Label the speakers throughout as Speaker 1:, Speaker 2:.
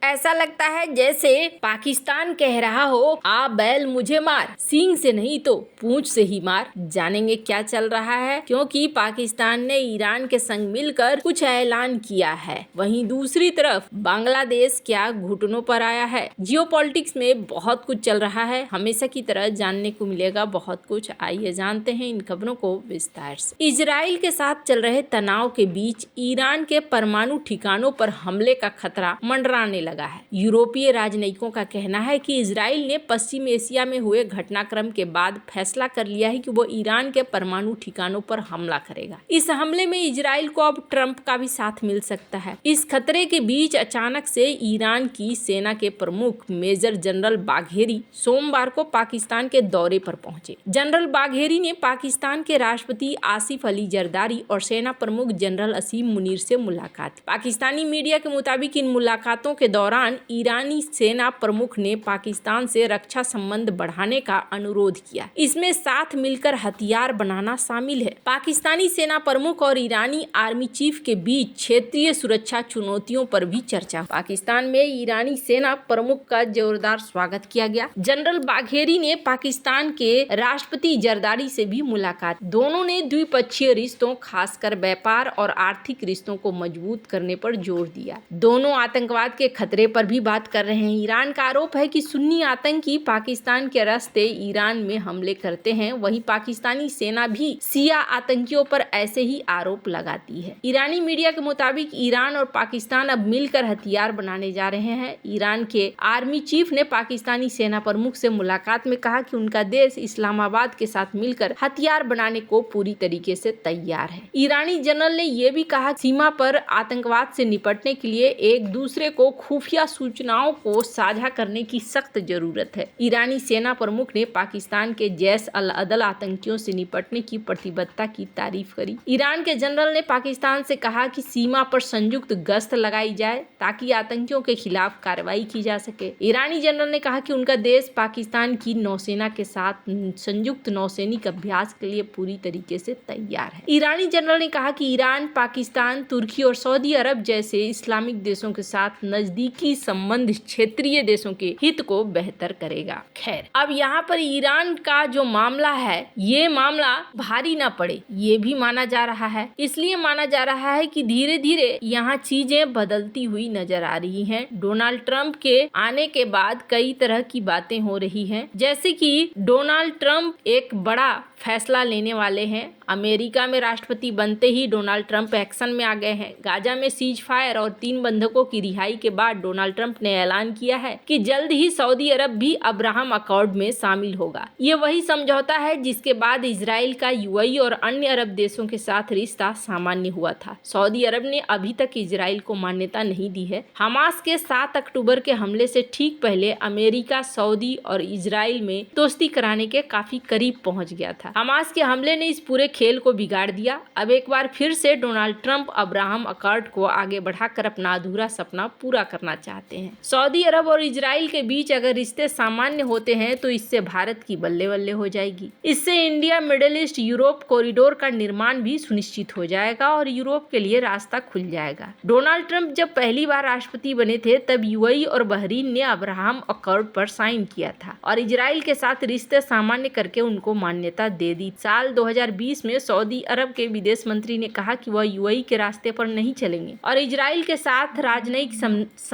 Speaker 1: ऐसा लगता है जैसे पाकिस्तान कह रहा हो आ बैल मुझे मार, सींग से नहीं तो पूंछ से ही मार। जानेंगे क्या चल रहा है, क्योंकि पाकिस्तान ने ईरान के संग मिलकर कुछ ऐलान किया है। वहीं दूसरी तरफ बांग्लादेश क्या घुटनों पर आया है। जियोपॉलिटिक्स में बहुत कुछ चल रहा है, हमेशा की तरह जानने को मिलेगा बहुत कुछ। आइए जानते हैं इन खबरों को विस्तार से। इजराइल के साथ चल रहे तनाव के बीच ईरान के परमाणु ठिकानों पर हमले का खतरा मंडराने लगा है। यूरोपीय राजनयिकों का कहना है कि इजराइल ने पश्चिम एशिया में हुए घटनाक्रम के बाद फैसला कर लिया है कि वो ईरान के परमाणु ठिकानों पर हमला करेगा। इस हमले में इजराइल को अब ट्रंप का भी साथ मिल सकता है। इस खतरे के बीच अचानक से ईरान की सेना के प्रमुख मेजर जनरल बाघेरी सोमवार को पाकिस्तान के दौरे पर पहुंचे। जनरल बाघेरी ने पाकिस्तान के राष्ट्रपति आसिफ अली जरदारी और सेना प्रमुख जनरल असीम मुनीर से मुलाकात की। पाकिस्तानी मीडिया के मुताबिक इन मुलाकातों के दौरान ईरानी सेना प्रमुख ने पाकिस्तान से रक्षा संबंध बढ़ाने का अनुरोध किया। इसमें साथ मिलकर हथियार बनाना शामिल है। पाकिस्तानी सेना प्रमुख और ईरानी आर्मी चीफ के बीच क्षेत्रीय सुरक्षा चुनौतियों पर भी चर्चा। पाकिस्तान में ईरानी सेना प्रमुख का जोरदार स्वागत किया गया। जनरल बाघेरी ने पाकिस्तान के राष्ट्रपति जरदारी से भी मुलाकात। दोनों ने द्विपक्षीय रिश्तों, खासकर व्यापार और आर्थिक रिश्तों को मजबूत करने पर जोर दिया। दोनों आतंकवाद के खतरे पर भी बात कर रहे हैं। ईरान का आरोप है कि सुन्नी आतंकी पाकिस्तान के रास्ते ईरान में हमले करते हैं। वहीं पाकिस्तानी सेना भी शिया आतंकियों पर ऐसे ही आरोप लगाती है। ईरानी मीडिया के मुताबिक ईरान और पाकिस्तान अब मिलकर हथियार बनाने जा रहे हैं। ईरान के आर्मी चीफ ने पाकिस्तानी सेना प्रमुख से मुलाकात में कहा कि उनका देश इस्लामाबाद के साथ मिलकर हथियार बनाने को पूरी तरीके से तैयार है। ईरानी जनरल ने यह भी कहा सीमा पर आतंकवाद से निपटने के लिए एक दूसरे को खुफिया सूचनाओं को साझा करने की सख्त जरूरत है। ईरानी सेना प्रमुख ने पाकिस्तान के जैश अल अदल आतंकियों से निपटने की प्रतिबद्धता की तारीफ करी। ईरान के जनरल ने पाकिस्तान से कहा कि सीमा पर संयुक्त गश्त लगाई जाए ताकि आतंकियों के खिलाफ कार्रवाई की जा सके। ईरानी जनरल ने कहा कि उनका देश पाकिस्तान की नौसेना के साथ संयुक्त नौसैनिक अभ्यास के लिए पूरी तरीके से तैयार है। ईरानी जनरल ने कहा कि ईरान, पाकिस्तान, तुर्की और सऊदी अरब जैसे इस्लामिक देशों के साथ नजदीकी संबंध क्षेत्रीय देशों के हित को बेहतर करेगा। खैर, अब यहाँ पर ईरान का जो मामला है, ये मामला भारी ना पड़े, ये भी माना जा रहा है। इसलिए माना जा रहा है कि धीरे धीरे यहाँ चीजें बदलती हुई नजर आ रही हैं। डोनाल्ड ट्रंप के आने के बाद कई तरह की बातें हो रही हैं, जैसे कि डोनाल्ड ट्रंप एक बड़ा फैसला लेने वाले हैं। अमेरिका में राष्ट्रपति बनते ही डोनाल्ड ट्रंप एक्शन में आ गए हैं। गाजा में सीज फायर और 3 बंधकों की रिहाई के बाद डोनाल्ड ट्रंप ने ऐलान किया है कि जल्द ही सऊदी अरब भी अब्राहम अकॉर्ड में शामिल होगा। ये वही समझौता है जिसके बाद इजराइल का यूएई और अन्य अरब देशों के साथ रिश्ता सामान्य हुआ था। सऊदी अरब ने अभी तक इजराइल को मान्यता नहीं दी है। हमास के 7 अक्टूबर के हमले से ठीक पहले अमेरिका, सऊदी और इजराइल में दोस्ती कराने के काफी करीब पहुंच गया था। हमास के हमले ने इस पूरे खेल को बिगाड़ दिया। अब एक बार फिर से डोनाल्ड ट्रंप अब्राहम अकॉर्ड को आगे बढ़ाकर अपना अधूरा सपना पूरा करना चाहते हैं। सऊदी अरब और इजराइल के बीच अगर रिश्ते सामान्य होते हैं तो इससे भारत की बल्ले बल्ले हो जाएगी। इससे India middle east Europe corridor का निर्माण भी सुनिश्चित हो जाएगा और यूरोप के लिए रास्ता खुल जाएगा। डोनाल्ड ट्रंप जब पहली बार राष्ट्रपति बने थे तब यूएई और बहरीन ने अब्राहम अकॉर्ड पर साइन किया था और इजराइल के साथ रिश्ते सामान्य करके उनको मान्यता दे दी। साल 2020 में सऊदी अरब के विदेश मंत्री ने कहा कि वह यूएई के रास्ते पर नहीं चलेंगे और इजराइल के साथ राजनयिक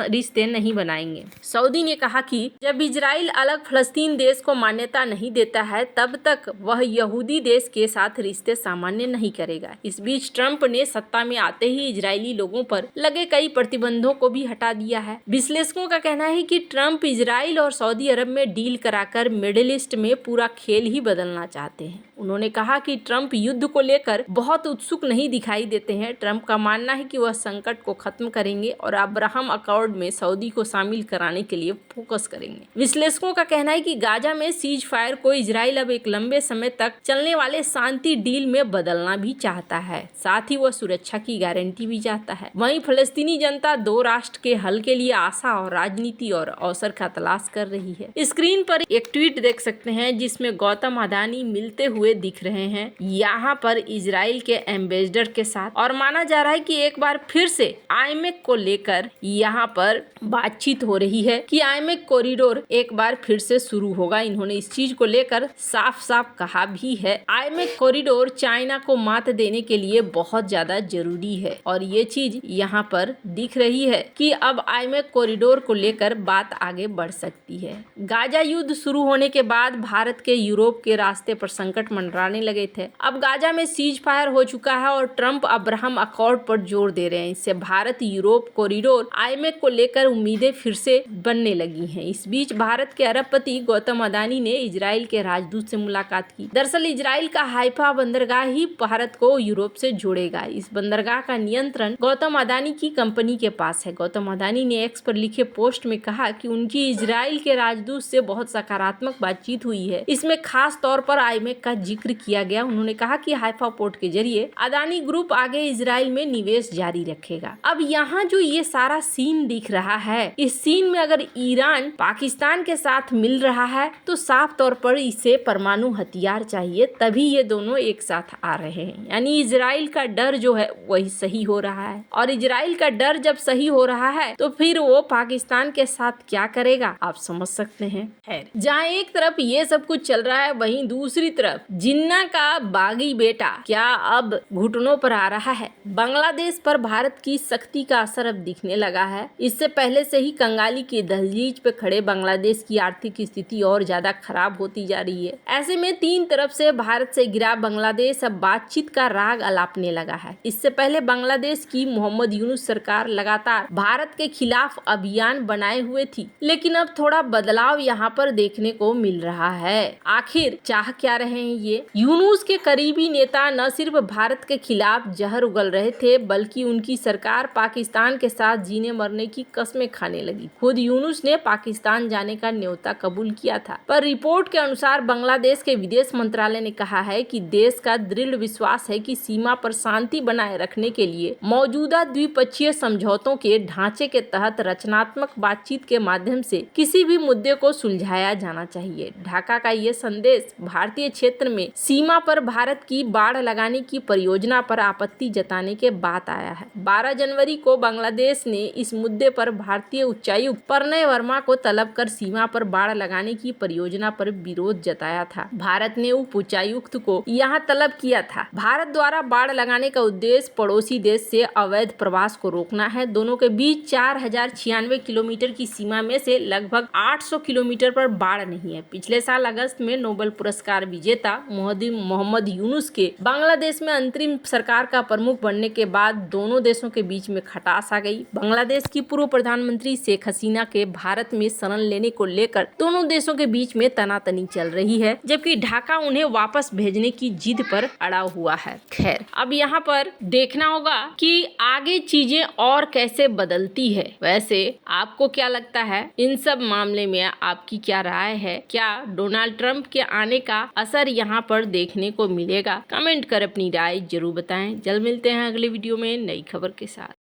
Speaker 1: रिश्ते नहीं बनाएंगे। सऊदी ने कहा कि जब इजराइल अलग फलस्तीन देश को मान्यता नहीं देता है तब तक वह यहूदी देश के साथ रिश्ते सामान्य नहीं करेगा। इस बीच ट्रंप ने सत्ता में आते ही इजरायली लोगों पर लगे कई प्रतिबंधों को भी हटा दिया है। विश्लेषकों का कहना है कि ट्रंप इजराइल और सऊदी अरब में डील कराकर मिडिल ईस्ट में पूरा खेल ही बदलना चाहते हैं। उन्होंने कहा कि ट्रंप युद्ध को लेकर बहुत उत्सुक नहीं दिखाई देते हैं। ट्रंप का मानना है कि वह संकट को खत्म करेंगे और अब्राहम अकॉर्ड में सऊदी को शामिल कराने के लिए फोकस करेंगे। विश्लेषकों का कहना है कि गाजा में सीज फायर को इजराइल अब एक लंबे समय तक चलने वाले शांति डील में बदलना भी चाहता है, साथ ही वह सुरक्षा की गारंटी भी चाहता है। वहीं फलस्तीनी जनता 2 राष्ट्र के हल के लिए आशा और राजनीति और अवसर का तलाश कर रही है। स्क्रीन पर एक ट्वीट देख सकते हैं जिसमें गौतम अडानी मिलते हुए दिख रहे हैं यहाँ पर इजराइल के एम्बेसडर के साथ और माना जा रहा है कि एक बार फिर से आईएमएफ को लेकर यहाँ पर पर बातचीत हो रही है कि आईएमएफ कॉरिडोर एक बार फिर से शुरू होगा। इन्होंने इस चीज को लेकर साफ साफ कहा भी है। आईएमएफ कॉरिडोर चाइना को मात देने के लिए बहुत ज्यादा जरूरी है और ये चीज यहाँ पर दिख रही है कि अब आईएमएफ कॉरिडोर को लेकर बात आगे बढ़ सकती है। गाजा युद्ध शुरू होने के बाद भारत के यूरोप के रास्ते पर संकट मंडराने लगे थे। अब गाजा में सीज फायर हो चुका है और ट्रंप अब्राहम अकॉर्ड पर जोर दे रहे हैं। इससे भारत यूरोप कॉरिडोर आईएमएफ को लेकर उम्मीदें फिर से बनने लगी हैं। इस बीच भारत के अरबपति गौतम अडानी ने इजराइल के राजदूत से मुलाकात की। दरअसल इजराइल का हाइफा बंदरगाह ही भारत को यूरोप से जोड़ेगा। इस बंदरगाह का नियंत्रण गौतम अडानी की कंपनी के पास है। गौतम अडानी ने एक्स पर लिखे पोस्ट में कहा कि उनकी इजराइल के राजदूत से बहुत सकारात्मक बातचीत हुई है। इसमें खास तौर पर आईएमएफ का जिक्र किया गया। उन्होंने कहा कि हाइफा पोर्ट के जरिए अडानी ग्रुप आगे इजराइल में निवेश जारी रखेगा। अब यहाँ जो ये सारा सीन दिख रहा है, इस सीन में अगर ईरान पाकिस्तान के साथ मिल रहा है तो साफ तौर पर इसे परमाणु हथियार चाहिए, तभी ये दोनों एक साथ आ रहे हैं। यानी इजराइल का डर जो है वही सही हो रहा है और इजराइल का डर जब सही हो रहा है तो फिर वो पाकिस्तान के साथ क्या करेगा आप समझ सकते हैं। जहाँ एक तरफ ये सब कुछ चल रहा है, वहीं दूसरी तरफ जिन्ना का बागी बेटा क्या अब घुटनों पर आ रहा है। बांग्लादेश पर भारत की सख्ती का असर अब दिखने लगा है। इससे पहले से ही कंगाली की दहलीज पे खड़े बांग्लादेश की आर्थिक स्थिति और ज्यादा खराब होती जा रही है। ऐसे में तीन तरफ से भारत से घिरा बांग्लादेश अब बातचीत का राग अलापने लगा है। इससे पहले बांग्लादेश की मोहम्मद यूनुस सरकार लगातार भारत के खिलाफ अभियान बनाए हुए थी, लेकिन अब थोड़ा बदलाव यहाँ पर देखने को मिल रहा है। आखिर चाह क्या रहे हैं ये? यूनुस के करीबी नेता न सिर्फ भारत के खिलाफ जहर उगल रहे थे, बल्कि उनकी सरकार पाकिस्तान के साथ जीने मरने की कस्में खाने लगी। खुद यूनुस ने पाकिस्तान जाने का न्योता कबूल किया था, पर रिपोर्ट के अनुसार बांग्लादेश के विदेश मंत्रालय ने कहा है कि देश का दृढ़ विश्वास है कि सीमा पर शांति बनाए रखने के लिए मौजूदा द्विपक्षीय समझौतों के ढांचे के तहत रचनात्मक बातचीत के माध्यम से किसी भी मुद्दे को सुलझाया जाना चाहिए। ढाका का ये संदेश भारतीय क्षेत्र में सीमा पर भारत की बाड़ लगाने की परियोजना पर आपत्ति जताने के बाद आया है। 12 जनवरी को बांग्लादेश ने इस मुद्दे पर भारतीय उच्चायुक्त प्रणय वर्मा को तलब कर सीमा पर बाड़ लगाने की परियोजना पर विरोध जताया था। भारत ने उप उच्चायुक्त को यहाँ तलब किया था। भारत द्वारा बाड़ लगाने का उद्देश्य पड़ोसी देश से अवैध प्रवास को रोकना है। दोनों के बीच 4096 किलोमीटर की सीमा में से लगभग 800 किलोमीटर पर बाढ़ नहीं है। पिछले साल अगस्त में नोबेल पुरस्कार विजेता मोहम्मद यूनुस के बांग्लादेश में अंतरिम सरकार का प्रमुख बनने के बाद दोनों देशों के बीच में खटास आ गई। बांग्लादेश की पूर्व प्रधानमंत्री शेख हसीना के भारत में शरण लेने को लेकर दोनों देशों के बीच में तनातनी चल रही है, जबकि ढाका उन्हें वापस भेजने की जिद पर अड़ा हुआ है। खैर, अब यहाँ पर देखना होगा कि आगे चीजें और कैसे बदलती है। वैसे आपको क्या लगता है इन सब मामले में? आपकी क्या राय है? क्या डोनाल्ड ट्रंप के आने का असर यहाँ पर देखने को मिलेगा? कमेंट कर अपनी राय जरूर बताएं। जल्द मिलते हैं अगले वीडियो में नई खबर के साथ।